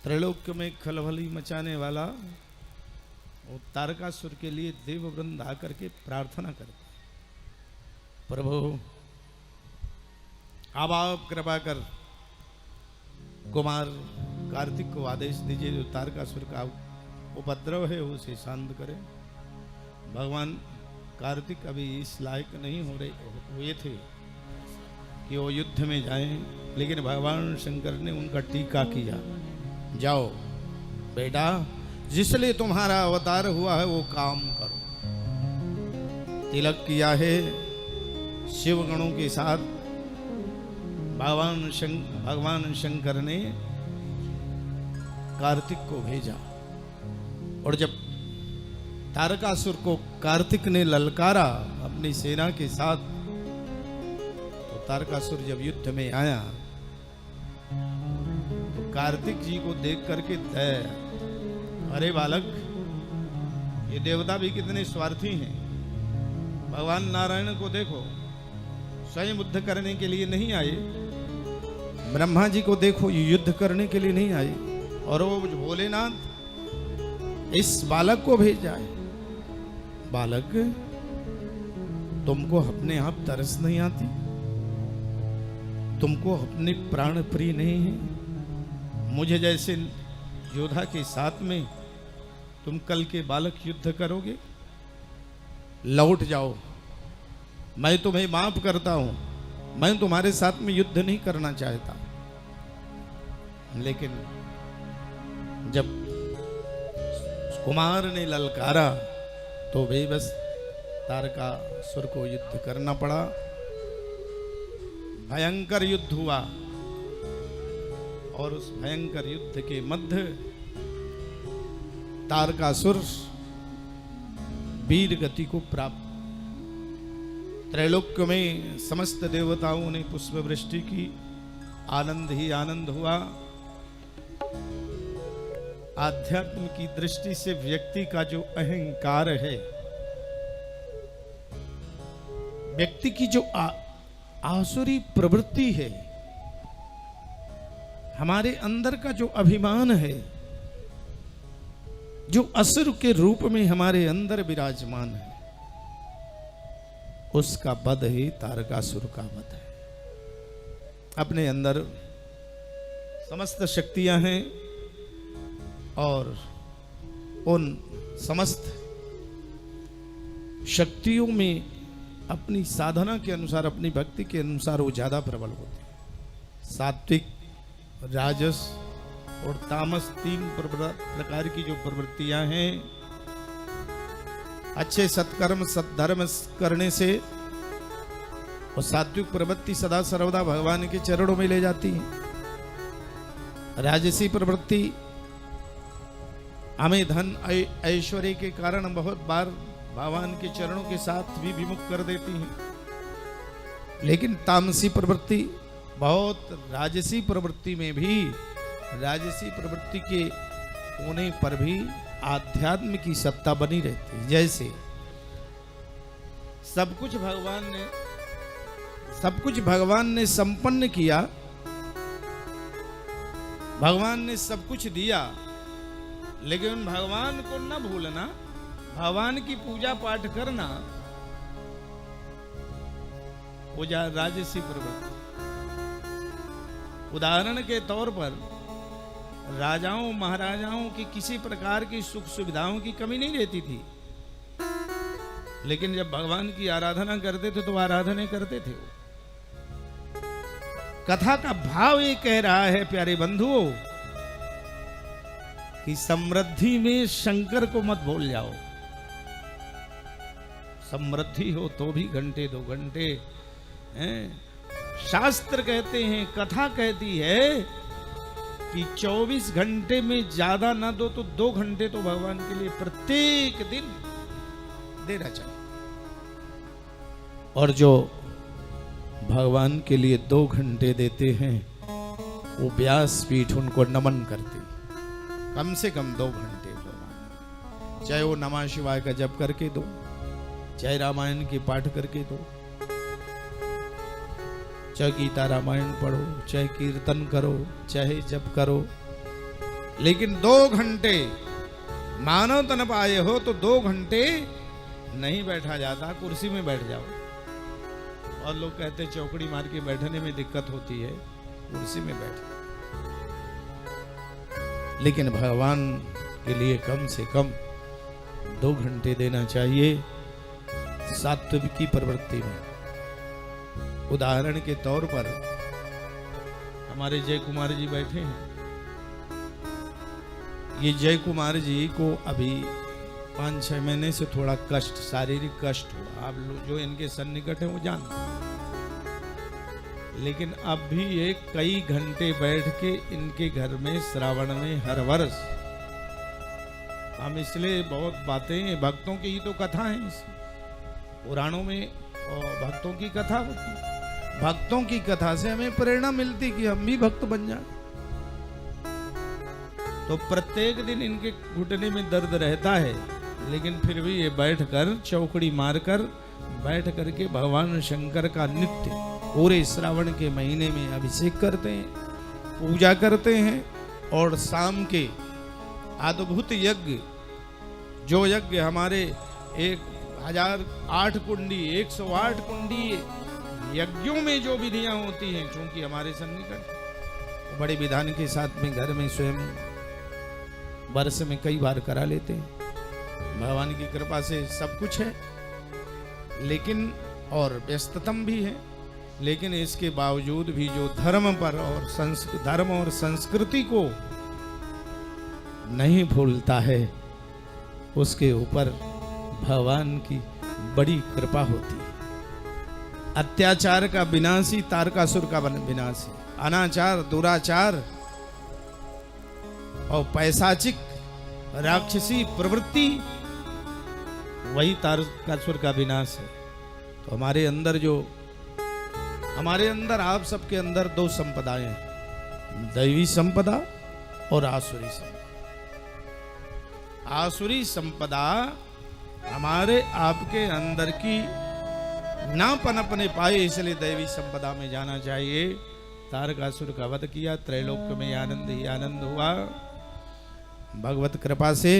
त्रैलोक्य में खलबली मचाने वाला वो तारकासुर के लिए देववृंद आकर के प्रार्थना करते, प्रभु अब आप कृपा कर कुमार कार्तिक को आदेश दीजिए जो तारकासुर का उपद्रव है उसे शांत करें। भगवान कार्तिक अभी इस लायक नहीं हुए थे कि वो युद्ध में जाएं, लेकिन भगवान शंकर ने उनका टीका किया, जाओ बेटा जिसलिए तुम्हारा अवतार हुआ है वो काम करो। तिलक किया है शिव गणों के साथ भगवान शंकर ने कार्तिक को भेजा, और जब तारकासुर को कार्तिक ने ललकारा अपनी सेना के साथ, तो तारकासुर जब युद्ध में आया तो कार्तिक जी को देख करके अरे बालक ये देवता भी कितने स्वार्थी हैं। भगवान नारायण को देखो स्वयं युद्ध करने के लिए नहीं आए, ब्रह्मा जी को देखो ये युद्ध करने के लिए नहीं आए, और वो भोलेनाथ इस बालक को भेजा है। बालक तुमको अपने आप तरस नहीं आती, तुमको अपने प्राण प्रिय नहीं है। मुझे जैसे योद्धा के साथ में तुम कल के बालक युद्ध करोगे, लौट जाओ, मैं तुम्हें माफ करता हूं, मैं तुम्हारे साथ में युद्ध नहीं करना चाहता। लेकिन जब कुमार ने ललकारा तो भी बस तारकासुर को युद्ध करना पड़ा। भयंकर युद्ध हुआ, और उस भयंकर युद्ध के मध्य तारकासुर वीर गति को प्राप्त। त्रैलोक्य में समस्त देवताओं ने पुष्प वृष्टि की, आनंद ही आनंद हुआ। आध्यात्म की दृष्टि से व्यक्ति का जो अहंकार है, व्यक्ति की जो आसुरी प्रवृत्ति है, हमारे अंदर का जो अभिमान है, जो असुर के रूप में हमारे अंदर विराजमान है, उसका वध ही तारकासुर का वध है। अपने अंदर समस्त शक्तियां हैं, और उन समस्त शक्तियों में अपनी साधना के अनुसार, अपनी भक्ति के अनुसार वो ज्यादा प्रबल होते हैं। सात्विक, राजस और तामस तीन प्रकार की जो प्रवृत्तियां हैं, अच्छे सत्कर्म सत्धर्म करने से और सात्विक प्रवृत्ति सदा सर्वदा भगवान के चरणों में ले जाती है। राजसी प्रवृत्ति हमें धन ऐश्वर्य के कारण बहुत बार भगवान के चरणों के साथ भी विमुख कर देती है। लेकिन तामसी प्रवृत्ति बहुत, राजसी प्रवृत्ति में भी, राजसी प्रवृत्ति के होने पर भी आध्यात्म की सत्ता बनी रहती है। जैसे सब कुछ भगवान ने संपन्न किया, भगवान ने सब कुछ दिया, लेकिन भगवान को न भूलना, भगवान की पूजा पाठ करना, वो राजसी प्रवृत्ति। उदाहरण के तौर पर राजाओं महाराजाओं की किसी प्रकार की सुख सुविधाओं की कमी नहीं रहती थी, लेकिन जब भगवान की आराधना करते थे तो आराधना करते थे। कथा का भाव ये कह रहा है प्यारे बंधुओं कि समृद्धि में शंकर को मत भूल जाओ। समृद्धि हो तो भी घंटे दो घंटे शास्त्र कहते हैं, कथा कहती है कि 24 घंटे में ज्यादा ना दो तो 2 घंटे तो भगवान के लिए प्रत्येक दिन देना चाहिए। और जो भगवान के लिए 2 घंटे देते हैं वो व्यासपीठ उनको नमन करती। कम से कम 2 घंटे भगवान, चाहे वो नमः शिवाय का जप करके दो, चाहे रामायण की पाठ करके दो, चाहे गीता रामायण पढ़ो, चाहे कीर्तन करो, चाहे जप करो, लेकिन 2 घंटे मानव तन पाए हो तो 2 घंटे नहीं बैठा जाता, कुर्सी में बैठ जाओ। और लोग कहते चौकड़ी मार के बैठने में दिक्कत होती है, कुर्सी में बैठ। लेकिन भगवान के लिए कम से कम 2 घंटे देना चाहिए सात्विक की प्रवृत्ति में। उदाहरण के तौर पर हमारे जय कुमार जी बैठे हैं। ये जय कुमार जी को अभी 5-6 महीने से थोड़ा कष्ट, शारीरिक कष्ट हुआ। आप लोग जो इनके सन्निकट हैं वो जानते हैं। लेकिन अब भी ये कई घंटे बैठ के इनके घर में श्रावण में हर वर्ष, हम इसलिए बहुत बातें, भक्तों की ही तो कथा है, पुराणों में और भक्तों की कथा होती है। भक्तों की कथा से हमें प्रेरणा मिलती कि हम भी भक्त बन जाए। तो प्रत्येक दिन इनके घुटने में दर्द रहता है, लेकिन फिर भी ये बैठकर चौकड़ी मारकर बैठ करके भगवान शंकर का नित्य पूरे श्रावण के महीने में अभिषेक करते हैं, पूजा करते हैं। और शाम के अद्भुत यज्ञ, जो यज्ञ हमारे 1008 कुंडी 108 कुंडी यज्ञों में जो विधियां होती हैं, चूंकि हमारे सन्निकट बड़े विधान के साथ में घर में स्वयं वर्ष में कई बार करा लेते हैं। भगवान की कृपा से सब कुछ है, लेकिन और व्यस्ततम भी है, लेकिन इसके बावजूद भी जो धर्म पर और धर्म और संस्कृति को नहीं भूलता है, उसके ऊपर भगवान की बड़ी कृपा होती है। अत्याचार का विनाशी तारकासुर का विनाशी, अनाचार, दुराचार और पैशाचिक राक्षसी प्रवृत्ति, वही तारकासुर का विनाश है। तो हमारे अंदर आप सबके अंदर 2 संपदाएं हैं, दैवी संपदा और आसुरी संपदा। आसुरी संपदा हमारे आपके अंदर की ना पनपने पाए, इसलिए दैवी संपदा में जाना चाहिए। तारकासुर का वध किया, त्रैलोक्य में आनंद ही आनंद हुआ। भगवत कृपा से